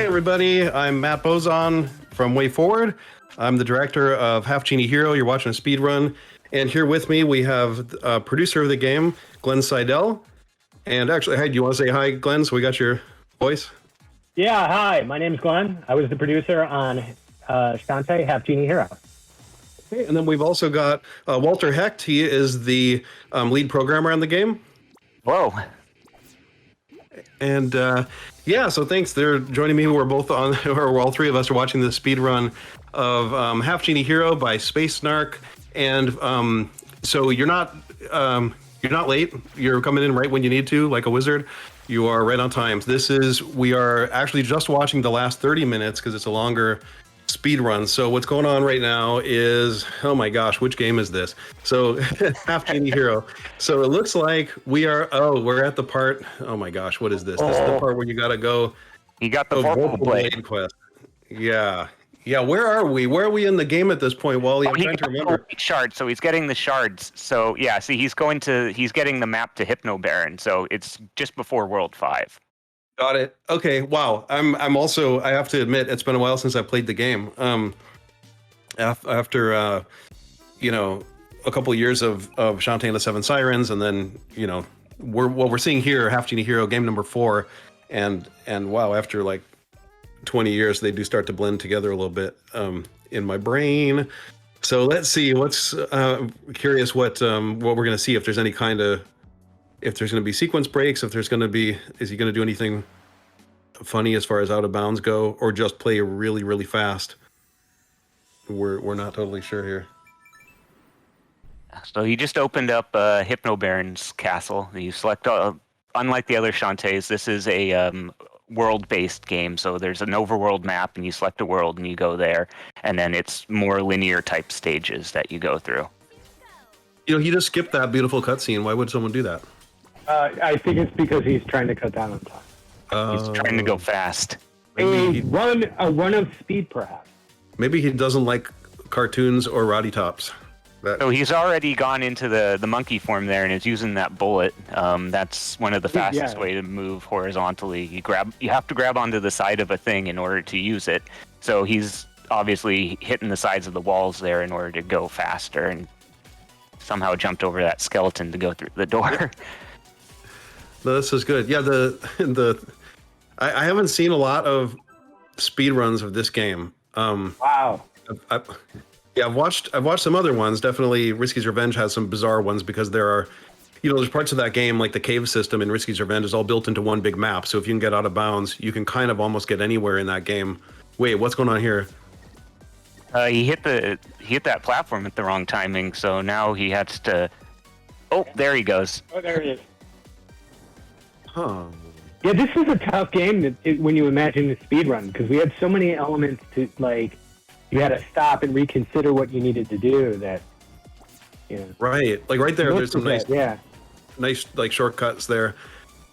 Hey everybody, I'm Matt Bozon from Way Forward. I'm the director of Half-Genie Hero. You're watching a speedrun. And here with me, we have producer of the game, Glenn Seidel. And actually, hey, do you want to say hi, Glenn, so we got your voice? Yeah, hi, my name's Glenn. I was the producer on Shantae, Half-Genie Hero. Okay, and then we've also got Wally Hecht. He is the lead programmer on the game. Whoa. And yeah, so thanks. They're joining me. We're both on, or all three of us are watching the speed run of Half-Genie Hero by SpaceNarc. And so you're not late. You're coming in right when you need to, like a wizard. You are right on time. We are actually just watching the last 30 minutes because it's a longer speed run. So what's going on right now is, oh my gosh, which game is this? So Half-Genie Hero. So it looks like we're at the part, oh my gosh, what is this? This is the part where you gotta go. You got the Vorpal Blade quest. Yeah. Where are we? Where are we in the game at this point, Wally? I'm trying to remember. Shards, so he's getting the shards. So yeah, see, he's getting the map to Hypno Baron. So it's just before World 5. Got it. Okay. Wow. I'm also, I have to admit, it's been a while since I played the game. After a couple of years of Shantae and the Seven Sirens, and then we're seeing here Half-Genie Hero game number 4, and wow, after like 20 years, they do start to blend together a little bit in my brain. So let's see. What's curious what we're gonna see, if there's any kind of, if there's going to be sequence breaks, is he going to do anything funny as far as out of bounds go, or just play really, really fast? We're not totally sure here. So he just opened up Hypno Baron's castle. You select, unlike the other Shantaes, this is a world-based game. So there's an overworld map, and you select a world, and you go there, and then it's more linear type stages that you go through. He just skipped that beautiful cutscene. Why would someone do that? I think it's because he's trying to cut down on time. He's trying to go fast. A run of speed, perhaps. Maybe he doesn't like cartoons or roddy tops. So he's already gone into the monkey form there and is using that bullet. That's one of the fastest way to move horizontally. You have to grab onto the side of a thing in order to use it. So he's obviously hitting the sides of the walls there in order to go faster, and somehow jumped over that skeleton to go through the door. No, this is good. Yeah, I haven't seen a lot of speed runs of this game. Wow. I've watched some other ones. Definitely, Risky's Revenge has some bizarre ones because there are, there's parts of that game, like the cave system in Risky's Revenge, is all built into one big map. So if you can get out of bounds, you can kind of almost get anywhere in that game. Wait, what's going on here? He hit that platform at the wrong timing, so now he has to. Oh, there he goes. Oh, there he is. Huh. Yeah, this is a tough game when you imagine the speed run, because we had so many elements to, like, you had to stop and reconsider what you needed to do. Right, like right there. There's some nice like shortcuts there.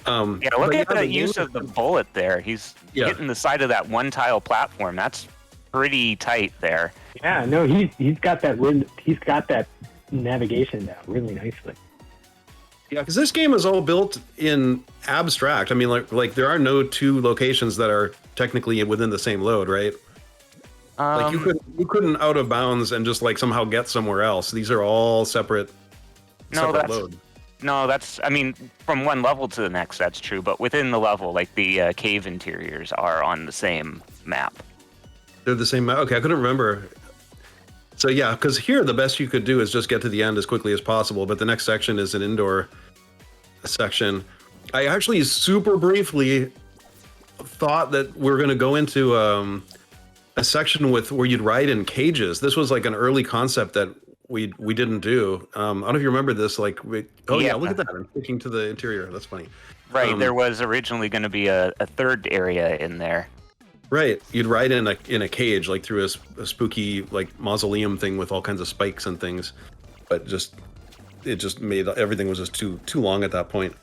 Look at the use of the bullet there. He's hitting the side of that one tile platform. That's pretty tight there. Yeah, no, he's got that navigation down really nicely. Yeah, because this game is all built in abstract. I mean, like there are no two locations that are technically within the same load, right? Like you couldn't out of bounds and just like somehow get somewhere else. These are all separate load. No, I mean, from one level to the next, that's true. But within the level, like the cave interiors are on the same map. They're the same map. Okay, I couldn't remember. So yeah, because here the best you could do is just get to the end as quickly as possible. But the next section is an indoor section. I actually super briefly thought that we're going to go into a section where you'd ride in cages. This was like an early concept that we didn't do. I don't know if you remember this. Like, look at that! I'm sticking to the interior. That's funny. Right, there was originally going to be a third area in there. Right, you'd ride in a cage, like through a spooky like mausoleum thing with all kinds of spikes and things, but it just made everything was just too long at that point.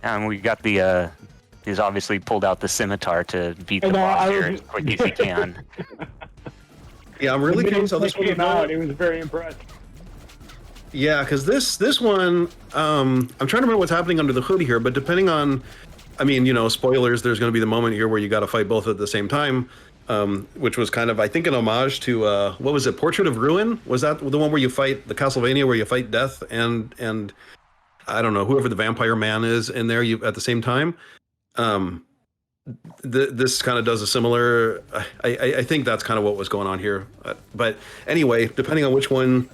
And we got he's obviously pulled out the scimitar to beat the boss here as quick as he can. Yeah, I'm really curious how this one came out. It was very impressive. Yeah, because this one, I'm trying to remember what's happening under the hood here, but depending on I mean, you know, spoilers. There's going to be the moment here where you got to fight both at the same time, which was kind of, I think, an homage to what was it? Portrait of Ruin? Was that the one where you fight the Castlevania where you fight Death and I don't know, whoever the vampire man is in there you at the same time? This kind of does a similar. I think that's kind of what was going on here. But anyway, depending on which one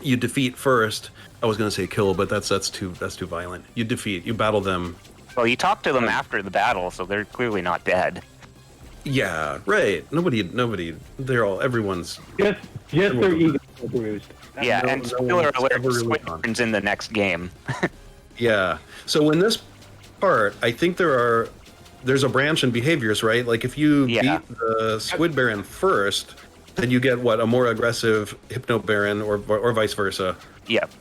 you defeat first, I was going to say kill, but that's too violent. You battle them. Well, you talk to them after the battle, so they're clearly not dead. Yeah, right. Everyone's just their egos are bruised. Yeah, and spoiler alert, Squid turns in the next game. Yeah. So in this part, I think there's a branch in behaviors, right? Like if you beat the Squid Baron first, then you get a more aggressive Hypno Baron or vice versa. Yep.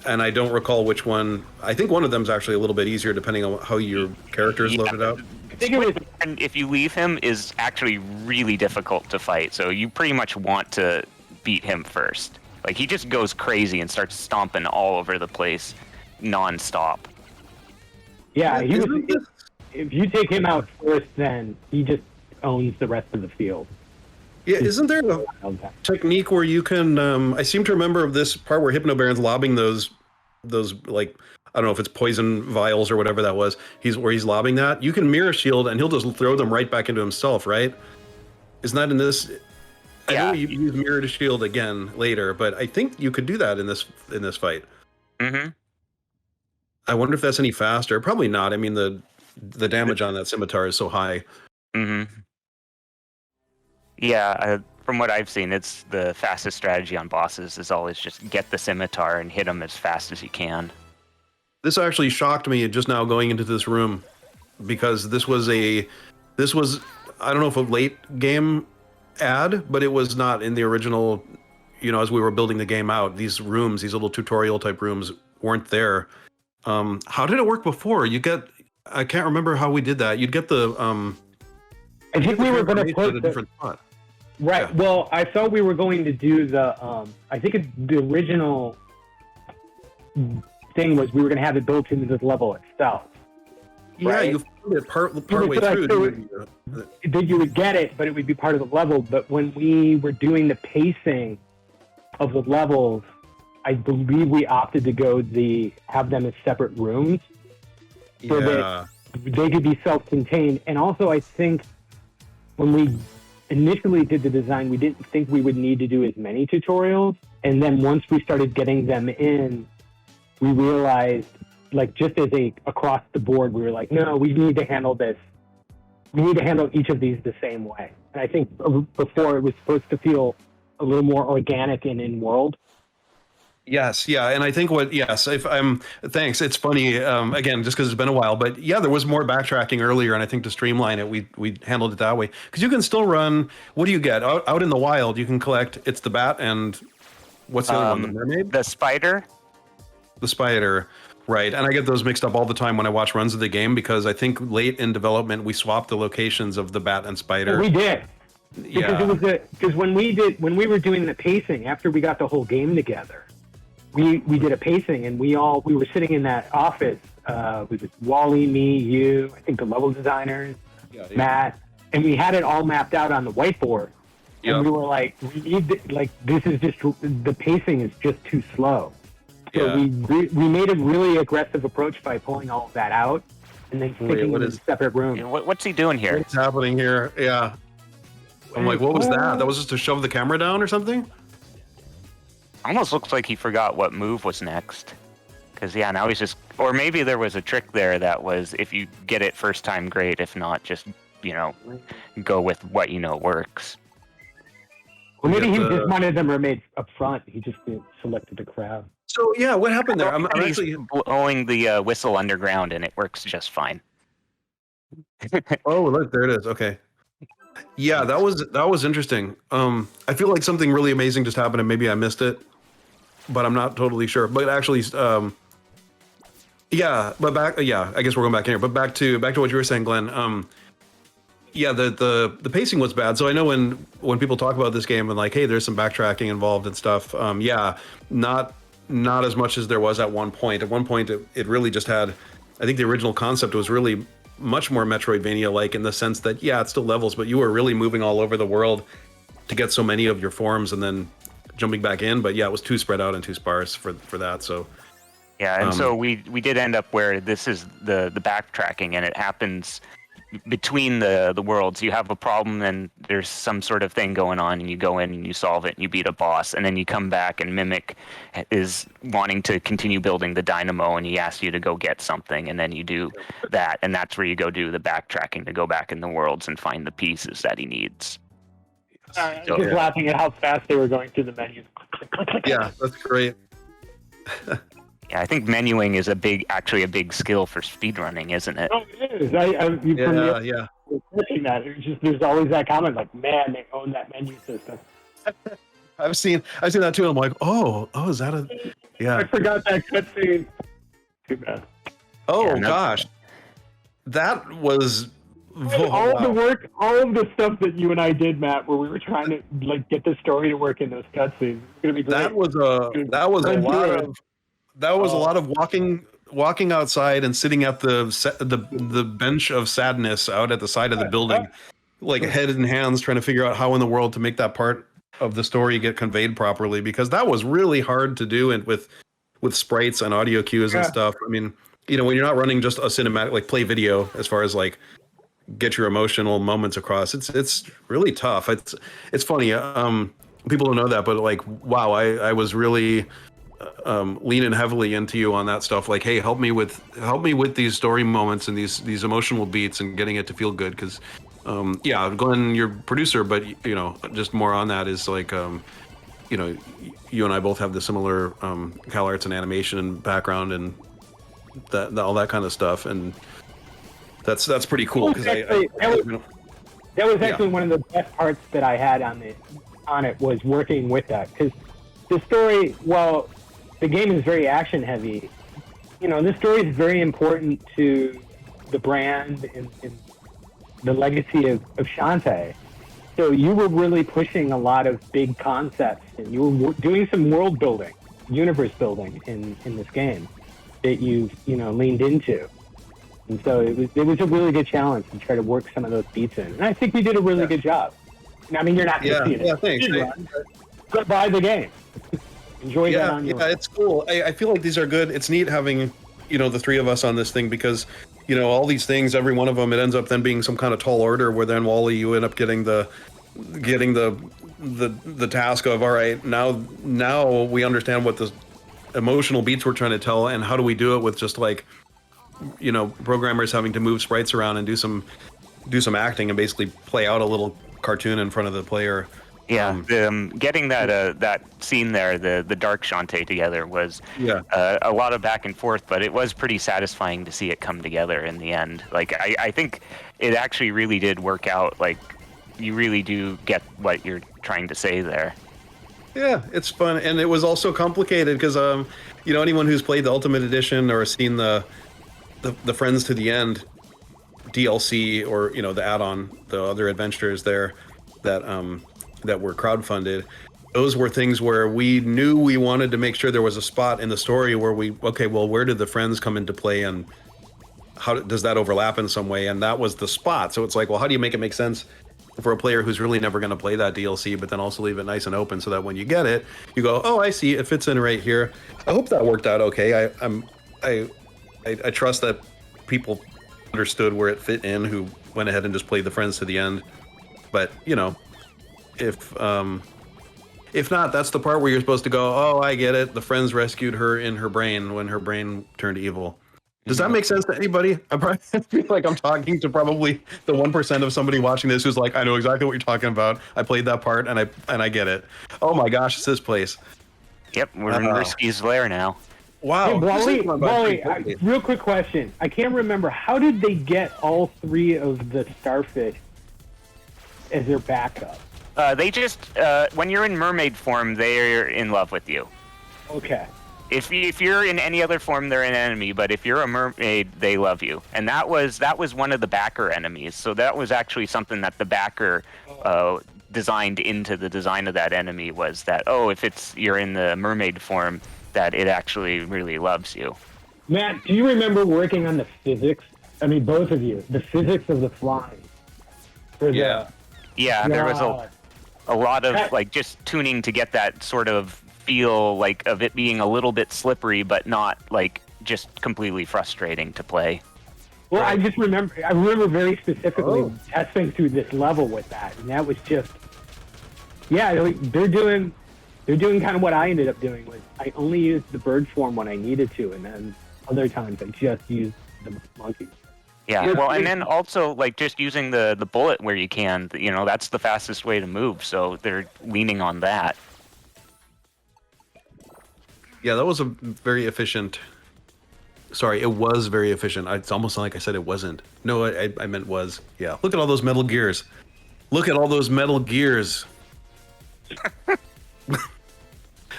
And I don't recall which one. I think one of them's actually a little bit easier depending on how your character is loaded up. Squid Baron, if you leave him, is actually really difficult to fight. So you pretty much want to beat him first. Like he just goes crazy and starts stomping all over the place, non-stop. Yeah, if you take him out first, then he just owns the rest of the field. Yeah, isn't there a technique where you can? I seem to remember of this part where Hypno Baron's lobbing those like, I don't know if it's poison vials or whatever that was. He's lobbing that. You can mirror shield and he'll just throw them right back into himself, right? Isn't that in this? Yeah. I know you use mirror to shield again later, but I think you could do that in this fight. Mm-hmm. I wonder if that's any faster. Probably not. I mean the damage on that scimitar is so high. Mm-hmm. Yeah, from what I've seen, it's the fastest strategy on bosses is always just get the scimitar and hit them as fast as you can. This actually shocked me just now going into this room, because this was I don't know if a late game ad, but it was not in the original, you know, as we were building the game out. These rooms, these little tutorial type rooms weren't there. How did it work before? I can't remember how we did that. You'd get the I think we were going to put a different spot. Right. Yeah. Well, I thought we were going to do the. I think the original thing was we were going to have it built into the level itself. Yeah, right? you found it part way through. Then you would get it, but it would be part of the level. But when we were doing the pacing of the levels, I believe we opted to have them as separate rooms, so that they could be self-contained. And also, I think when we initially did the design, we didn't think we would need to do as many tutorials. And then once we started getting them in, we realized, like, just as across the board, we were like, no, we need to handle this. We need to handle each of these the same way. And I think before it was supposed to feel a little more organic and in-world. Yes, yeah, and I think thanks. It's funny, again, just because it's been a while, but yeah, there was more backtracking earlier, and I think to streamline it, we handled it that way. Because you can still run. What do you get out in the wild? You can collect. It's the bat and what's the other one? The mermaid, the spider, right? And I get those mixed up all the time when I watch runs of the game, because I think late in development we swapped the locations of the bat and spider. We did. Yeah. Because when we were doing the pacing after we got the whole game together. We did a pacing, and we were sitting in that office with Wally, me, you, I think the level designers, Matt, and we had it all mapped out on the whiteboard. Yep. And we were like, this is just, the pacing is just too slow. So we made a really aggressive approach by pulling all of that out and then sticking them in separate rooms. What's he doing here? What's happening here? Yeah. I'm like, what was that? That was just to shove the camera down or something? Almost looks like he forgot what move was next. Because, now he's just... Or maybe there was a trick there that was, if you get it first time, great. If not, just, go with what works. Well, maybe he just wanted the mermaids up front. He just selected the crowd. So, yeah, what happened there? I'm actually blowing the whistle underground, and it works just fine. Oh, look, there it is. Okay. Yeah, that was interesting. I feel like something really amazing just happened, and maybe I missed it, but I'm not totally sure. But actually, I guess we're going back in here. But back to what you were saying, Glenn. The pacing was bad. So I know when people talk about this game and like, hey, there's some backtracking involved and stuff. Not as much as there was at one point. At one point, it really just had I think the original concept was really much more Metroidvania-like in the sense that, yeah, it's still levels, but you were really moving all over the world to get so many of your forms and then jumping back in. But yeah, it was too spread out and too sparse for that. So yeah, and so we did end up where this is the backtracking, and it happens between the worlds. You have a problem and there's some sort of thing going on, and you go in and you solve it and you beat a boss, and then you come back and Mimic is wanting to continue building the dynamo, and he asks you to go get something, and then you do that, and that's where you go do the backtracking to go back in the worlds and find the pieces that he needs. I was just laughing at how fast they were going through the menus. Yeah, that's great. Yeah, I think menuing is actually a big skill for speedrunning, isn't it? Oh, it is. Yeah. Pushing that. There's always that comment like, man, they own that menu system. I've seen that too. And I'm like, oh, is that a? Yeah. I forgot that cutscene. Too bad. Oh Yeah, gosh, that was all of the work, all of the stuff that you and I did, Matt, where we were trying to like get the story to work in those cutscenes. It's gonna be great. That was a lot of walking outside and sitting at the bench of sadness out at the side of the building, like head in hands, trying to figure out how in the world to make that part of the story get conveyed properly, because that was really hard to do, and with sprites and audio cues and stuff. I mean, when you're not running just a cinematic, like play video, as far as like get your emotional moments across, it's really tough. It's funny. People don't know that, but like, wow, I was really leaning heavily into you on that stuff. Like, hey, help me with these story moments and these emotional beats and getting it to feel good. Because, Glenn, your producer, but just more on that is like, you and I both have the similar Cal Arts and animation and background and all that kind of stuff, and that's pretty cool. Because that was actually one of the best parts that I had on it was working with that, because the story, well, the game is very action heavy. This story is very important to the brand and the legacy of Shantae. So you were really pushing a lot of big concepts, and you were doing some world building, universe building in this game that you've leaned into. And so it was a really good challenge to try to work some of those beats in. And I think we did a really good job. I mean, you're not going to see it. Yeah, thanks. But buy the game. Enjoy that on your own. It's cool. I feel like these are good. It's neat having, the three of us on this thing, because, all these things, every one of them, it ends up then being some kind of tall order where then, Wally, you end up getting the task of, all right, now we understand what the emotional beats we're trying to tell, and how do we do it with just like, programmers having to move sprites around and do some acting and basically play out a little cartoon in front of the player. Yeah, getting that scene there, the dark Shantae together was a lot of back and forth, but it was pretty satisfying to see it come together in the end. Like, I think it actually really did work out. Like, you really do get what you're trying to say there. Yeah, it's fun, and it was also complicated because anyone who's played the Ultimate Edition or seen the Friends to the End DLC, or the add-on, the other adventures there that were crowdfunded, those were things where we knew we wanted to make sure there was a spot in the story where where did the friends come into play, and how does that overlap in some way? And that was the spot. So it's like, well, how do you make it make sense for a player who's really never going to play that DLC, but then also leave it nice and open so that when you get it, you go, oh, I see, it fits in right here. I hope that worked out okay. I trust that people understood where it fit in, who went ahead and just played the Friends to the End. But if not, that's the part where you're supposed to go, oh, I get it. The Friends rescued her in her brain when her brain turned evil. Does that make sense to anybody? I feel like I'm talking to probably the 1% of somebody watching this who's like, I know exactly what you're talking about. I played that part and I get it. Oh my gosh, it's this place. Yep, we're in Risky's lair now. Wow. Hey, Wally, real quick question. I can't remember. How did they get all three of the starfish as their backup? They just, when you're in mermaid form, they're in love with you. Okay. If you're in any other form, they're an enemy. But if you're a mermaid, they love you. And that was one of the backer enemies. So that was actually something that the backer designed into the design of that enemy, was that, if you're in the mermaid form, that it actually really loves you. Matt, do you remember working on the physics? I mean, both of you, the physics of the flying. Yeah. Yeah, there was a lot of like just tuning to get that sort of feel like of it being a little bit slippery, but not like just completely frustrating to play. Well, I remember very specifically testing through this level with that, and that was just, they're doing kind of what I ended up doing. Was I only used the bird form when I needed to, and then other times I just used the monkey. Yeah, well, and then also like just using the bullet where you can, that's the fastest way to move. So they're leaning on that. Yeah, that was a very efficient. Sorry, it was very efficient. It's almost like I said it wasn't. No, I meant was. Yeah, look at all those metal gears. Look at all those metal gears.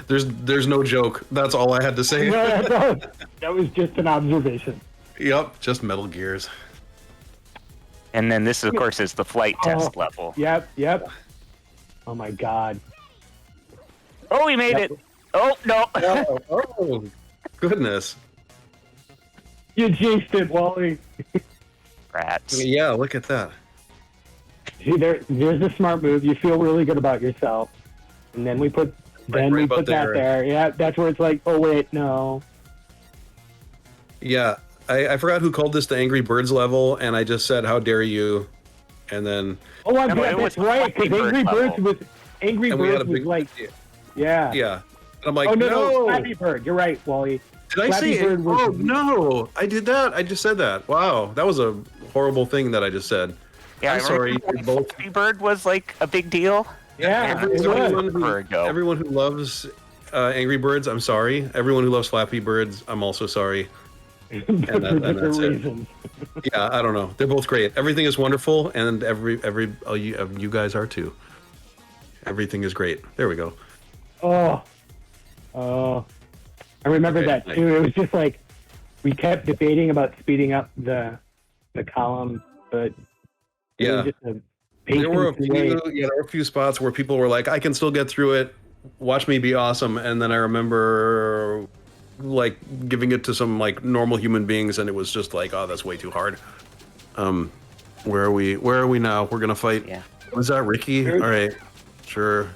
There's no joke. That's all I had to say. That was just an observation. Yep, just metal gears. And then this, of course, is the flight test level. Yep. Oh my God. Oh, we made it. Oh, no. Oh, goodness. You jinxed it, Wally. Rats. Yeah, look at that. See, there's the smart move. You feel really good about yourself. And then we put that there. Yeah, that's where it's like, oh, wait, no. Yeah, I forgot who called this the Angry Birds level, and I just said, how dare you? And then... Oh, that's right, because Angry Birds was like... Yeah. Yeah. And I'm like, oh, no, Flappy Bird. You're right, Wally. Did I say it? Oh, no. I did that. I just said that. Wow. That was a horrible thing that I just said. Yeah, I'm sorry. Flappy Bird was like a big deal. Yeah. Everyone who loves Angry Birds, I'm sorry. Everyone who loves Flappy Birds, I'm also sorry. And that's it. Yeah, I don't know. They're both great. Everything is wonderful, and you guys are too. Everything is great. There we go. Oh. I remember that too. It was just like we kept debating about speeding up the column, but yeah, there were a few spots where people were like, "I can still get through it. Watch me be awesome." And then I remember like giving it to some like normal human beings, and it was just like, "Oh, that's way too hard." Where are we now? We're gonna fight. Yeah. Was that Ricky? All right, sure.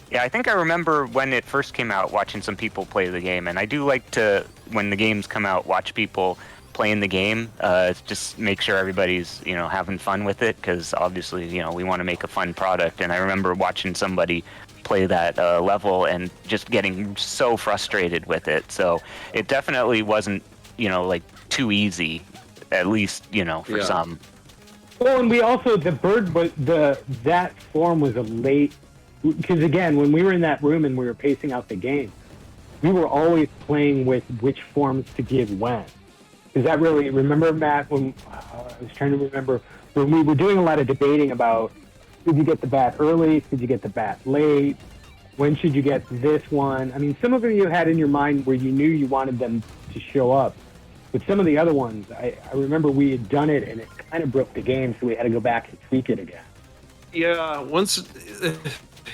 Yeah, I think I remember when it first came out watching some people play the game, and I do like to, when the games come out, watch people playing the game, just make sure everybody's, having fun with it, because obviously, we want to make a fun product, and I remember watching somebody play that level and just getting so frustrated with it, so it definitely wasn't, like too easy, at least, for some. Well, and we also, the bird, but that form was a late, because again, when we were in that room and we were pacing out the game, we were always playing with which forms to give when. Is that really, remember, Matt, when I was trying to remember, when we were doing a lot of debating about, did you get the bat early, did you get the bat late, when should you get this one? I mean, some of them you had in your mind where you knew you wanted them to show up, but some of the other ones, I remember we had done it and it kind of broke the game, so we had to go back and tweak it again.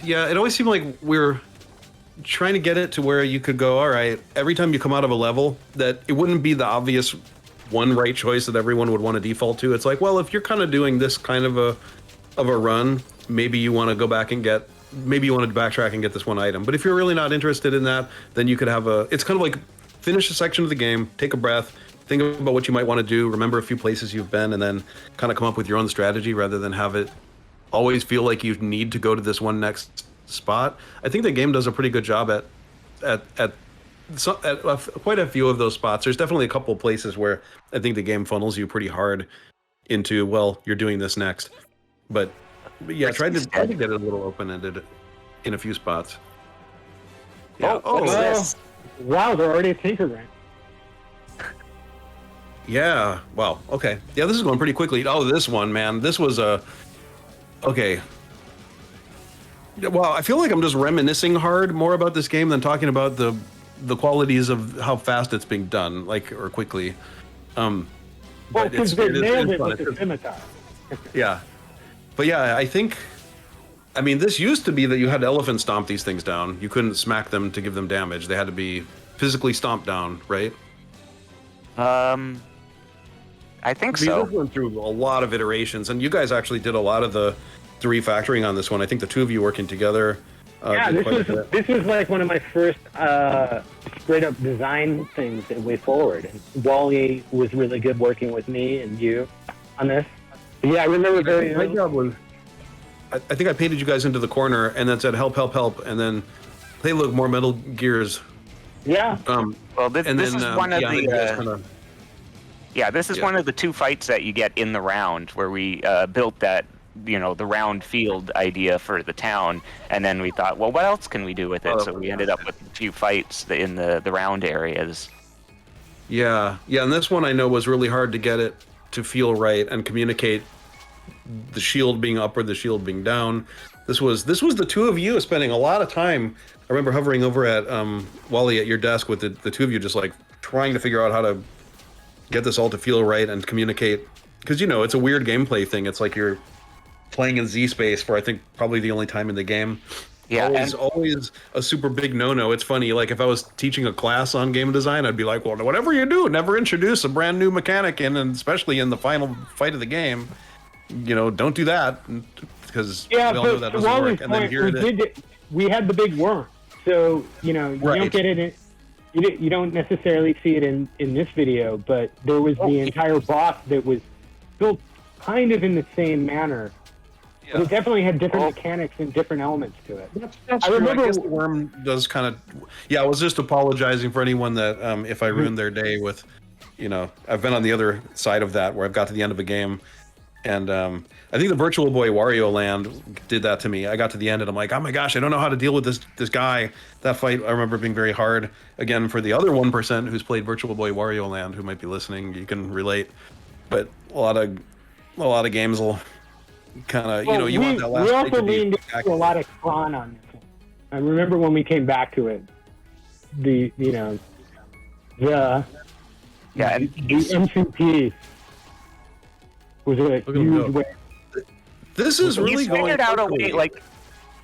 Yeah, it always seemed like we're trying to get it to where you could go, all right, every time you come out of a level, that it wouldn't be the obvious one right choice that everyone would want to default to. It's like, well, if you're kind of doing this kind of a run, maybe you want to go back and maybe you want to backtrack and get this one item. But if you're really not interested in that, then you could have it's kind of like finish a section of the game, take a breath, think about what you might want to do, remember a few places you've been, and then kind of come up with your own strategy rather than have it always feel like you need to go to this one next spot. I think the game does a pretty good job at quite a few of those spots. There's definitely a couple of places where I think the game funnels you pretty hard into, well, you're doing this next. But yeah, try to get it a little open-ended in a few spots. Yeah. What's this? Wow, they're already at Tinkergrant. Yeah. Wow. Okay. Yeah, this is going pretty quickly. Oh, this one, man. This was okay. Well, I feel like I'm just reminiscing hard more about this game than talking about the qualities of how fast it's being done, or quickly. Well, because they nailed it with the scimitar. Yeah. But yeah, I mean, this used to be that you had to elephant stomp these things down. You couldn't smack them to give them damage. They had to be physically stomped down, right? I think Because so. this went through a lot of iterations, and you guys actually did a lot of the refactoring on this one. I think the two of you working together. Yeah, did quite a bit. this was like one of my first straight up design things in Way Forward. And Wally was really good working with me and you on this. But yeah, I remember very My early. job was, I think I painted you guys into the corner and then said help, help, help, and then they look more Metal Gears. Yeah. Well, this And is then one of yeah, you guys the. kinda- Yeah, this is Yeah. one of the 2 fights that you get in the round where we built that, the round field idea for the town, and then we thought, well, what else can we do with it? Oh, So we ended up with a few fights in the round areas. Yeah, and this one I know was really hard to get it to feel right and communicate the shield being up or the shield being down. This was the two of you spending a lot of time. I remember hovering over at Wally at your desk with the two of you just like trying to figure out how to get this all to feel right and communicate, because it's a weird gameplay thing. It's like you're playing in Z space for I think probably the only time in the game. Yeah, Always a super big no-no. It's funny, like if I was teaching a class on game design, I'd be like, well, whatever you do, never introduce a brand new mechanic in, and especially in the final fight of the game, don't do that, because we all know that doesn't work. And then here it is. We had the big worm, so you Right. don't get it. You don't necessarily see it in this video, but there was the entire boss that was built kind of in the same manner. But it definitely had different mechanics and different elements to it. I remember. I guess the worm does kind of. Yeah, I was just apologizing for anyone that if I ruined their day with, I've been on the other side of that where I've got to the end of a game, and I think the Virtual Boy Wario Land did that to me. I got to the end and I'm like, oh my gosh, I don't know how to deal with this guy. That fight I remember being very hard. Again, for the other 1% who's played Virtual Boy Wario Land who might be listening, you can relate. But a lot of games will kind of you want that last. We also leaned into a lot of Tron on this one. I remember when we came back to it, the MCP was a huge way. This is really he's going figured out a way, quickly. like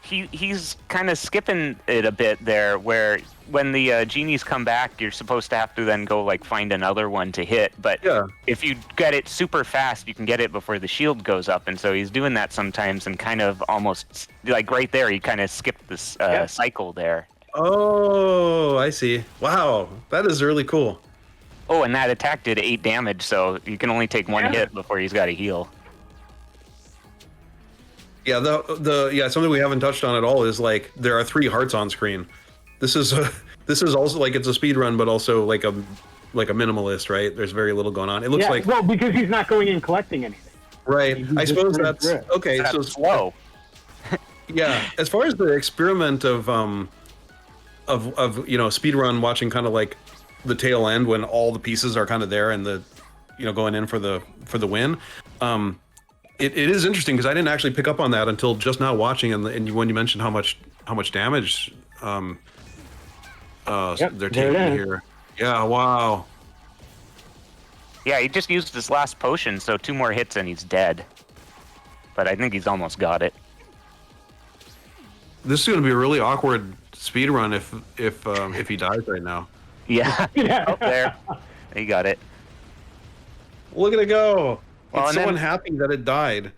he's kind of skipping it a bit there, where when the genies come back, you're supposed to have to then go like find another one to hit. But if you get it super fast, you can get it before the shield goes up, and so he's doing that sometimes, and kind of almost like right there, he kind of skipped this cycle there. Oh, I see. Wow, that is really cool. Oh, and that attack did 8 damage, so you can only take 1 hit before he's got to heal. Yeah, the something we haven't touched on at all is like there are 3 hearts on screen. This is also like it's a speed run, but also like a minimalist, right? There's very little going on. It looks like because he's not going in collecting anything. Right. I suppose that's okay. That's so slow. Yeah, as far as the experiment of speedrun, watching kind of like the tail end when all the pieces are kind of there and the going in for the win. It is interesting because I didn't actually pick up on that until just now watching, and when you mentioned how much damage they're taking here. Yeah, wow. Yeah, he just used his last potion, so 2 more hits and he's dead. But I think he's almost got it. This is going to be a really awkward speedrun if he dies right now. Yeah, up there. He got it. Look at it go. Well, it's so unhappy that it died.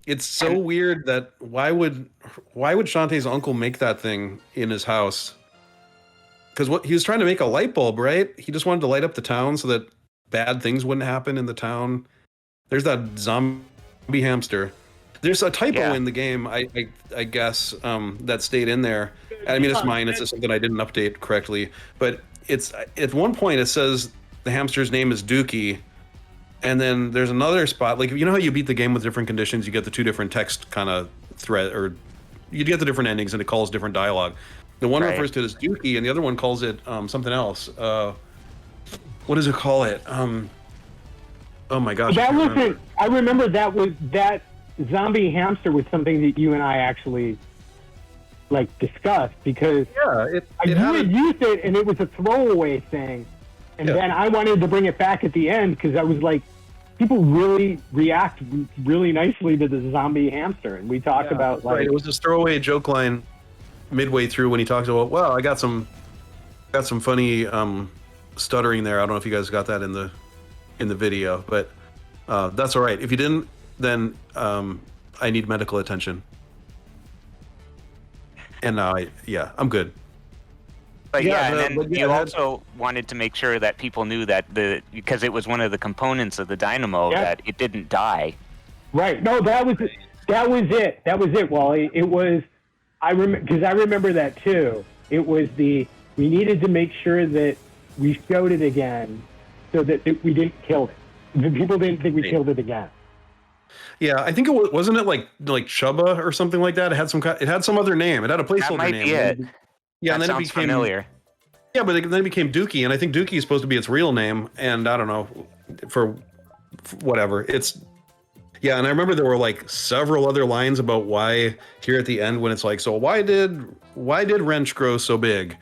It's so weird that why would Shantae's uncle make that thing in his house? Because he was trying to make a light bulb, right? He just wanted to light up the town so that bad things wouldn't happen in the town. There's that zombie hamster. There's a typo in the game, I guess, that stayed in there. I mean, it's mine. It's just something I didn't update correctly. But it's at one point it says the hamster's name is Dookie. And then there's another spot, like, how you beat the game with different conditions, you get the 2 different text kind of thread, or you get the different endings and it calls different dialogue. The one refers to it as Dookie and the other one calls it something else. What does it call it? Oh my gosh. I remember that zombie hamster was something that you and I actually discussed because you had used it and it was a throwaway thing. And then I wanted to bring it back at the end because I was like, people really react really nicely to the zombie hamster. And we talked about it was this throwaway joke line midway through when he talks about, well, I got some funny stuttering there. I don't know if you guys got that in the video, but that's all right. If you didn't, then I need medical attention. And I'm good. But and then you also wanted to make sure that people knew that because it was one of the components of the dynamo that it didn't die. Right. No, that was it. That was it, Wally. It was. I remember that too. It was we needed to make sure that we showed it again, so that we didn't kill it. The people didn't think we killed it again. Yeah, I think it wasn't it like Chubba or something like that. It had some other name. It had a placeholder name. That might be it. Yeah, and then it became familiar. Yeah, but then it became Dookie, and I think Dookie is supposed to be its real name, and I don't know, for whatever. Yeah, and I remember there were like several other lines about why here at the end when it's like, so why did Wrench grow so big?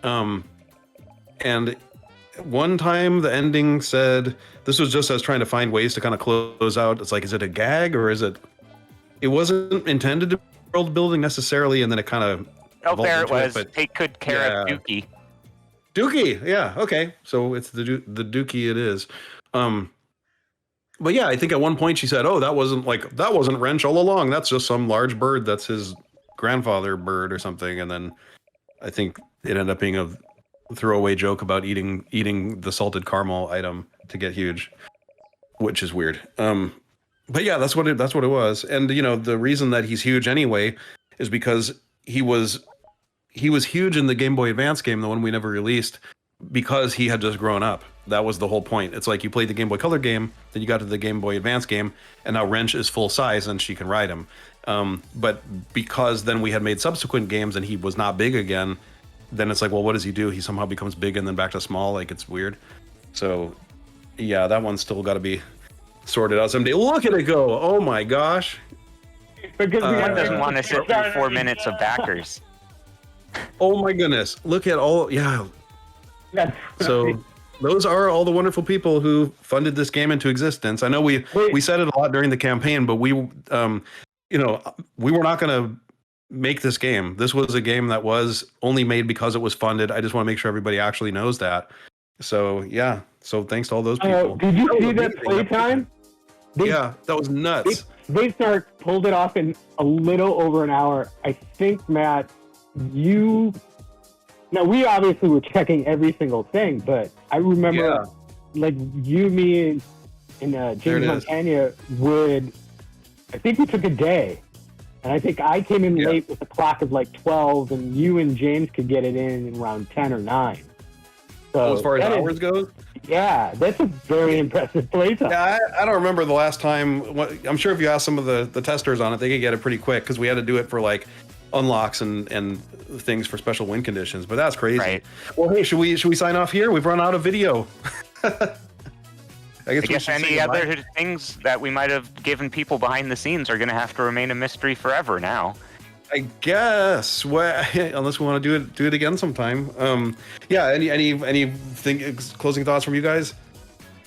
And one time the ending said, this was just us trying to find ways to kind of close out. It's like, is it a gag or is it wasn't intended to be world building necessarily, and then it kind of there it was. Take good care of Dookie. Dookie, yeah, okay. So it's the Dookie it is. But yeah, I think at one point she said, "Oh, that wasn't Wrench all along. That's just some large bird. That's his grandfather bird or something." And then I think it ended up being a throwaway joke about eating the salted caramel item to get huge, which is weird. But yeah, that's what it was. And the reason that he's huge anyway is because he was huge in the Game Boy Advance game, the one we never released, because he had just grown up. That was the whole point. It's like you played the Game Boy Color game, then you got to the Game Boy Advance game, and now Wrench is full size and she can ride him. But because then we had made subsequent games and he was not big again, then it's like, well, what does he do? He somehow becomes big and then back to small. Like, it's weird. So yeah, that one's still got to be sorted out someday. Look at it go! Oh my gosh! Because one doesn't want to sit through 4 minutes of backers. Oh my goodness! Look at all. Yeah. So those are all the wonderful people who funded this game into existence. I know we said it a lot during the campaign, but we were not going to make this game. This was a game that was only made because it was funded. I just want to make sure everybody actually knows that. So yeah. So thanks to all those people. Did you see that playtime? Yeah, that was nuts. SpaceNarc pulled it off in a little over an hour. I think, Matt, now we obviously were checking every single thing, but I remember like you, me, and James Montana I think we took a day. And I think I came in late with a clock of like 12, and you and James could get it in around 10 or 9. So as far as hours goes? Yeah, that's a very impressive playtime. Yeah, I don't remember the last time. I'm sure if you ask some of the testers on it, they could get it pretty quick because we had to do it for like unlocks and things for special win conditions. But that's crazy. Right. Well, hey, should we sign off here? We've run out of video. I guess any other things that we might have given people behind the scenes are going to have to remain a mystery forever now. I guess, unless we want to do it again sometime. Any closing thoughts from you guys?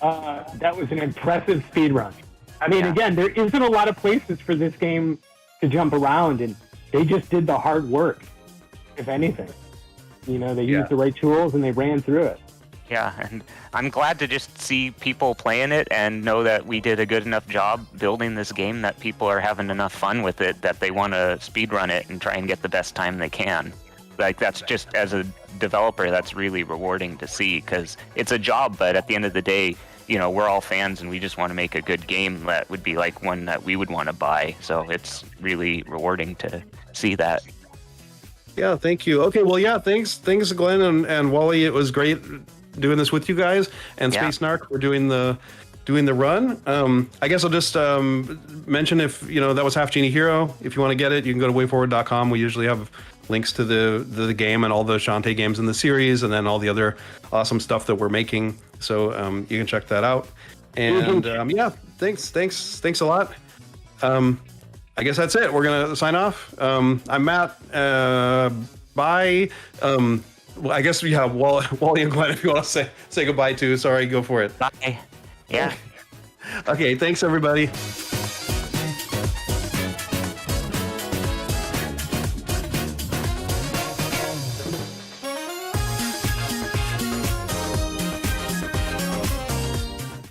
That was an impressive speedrun. I mean, again, there isn't a lot of places for this game to jump around, and they just did the hard work, if anything. They used the right tools and they ran through it. Yeah, and I'm glad to just see people playing it and know that we did a good enough job building this game that people are having enough fun with it that they want to speedrun it and try and get the best time they can. Like, that's just, as a developer, that's really rewarding to see, because it's a job, but at the end of the day, we're all fans and we just want to make a good game that would be like one that we would want to buy. So it's really rewarding to see that. Yeah, thank you. Okay, well, yeah, thanks Glenn and Wally. It was great doing this with you guys, and SpaceNarc for doing the run. I guess I'll just mention, if that was Half-Genie Hero. If you want to get it, you can go to wayforward.com. We usually have links to the game and all the Shantae games in the series, and then all the other awesome stuff that we're making. So you can check that out. And thanks a lot. I guess that's it. We're gonna sign off. I'm Matt. Bye. Well, I guess we have Wally and Glenn if you want to say goodbye too. Sorry, go for it. Bye. Yeah. Okay, thanks everybody.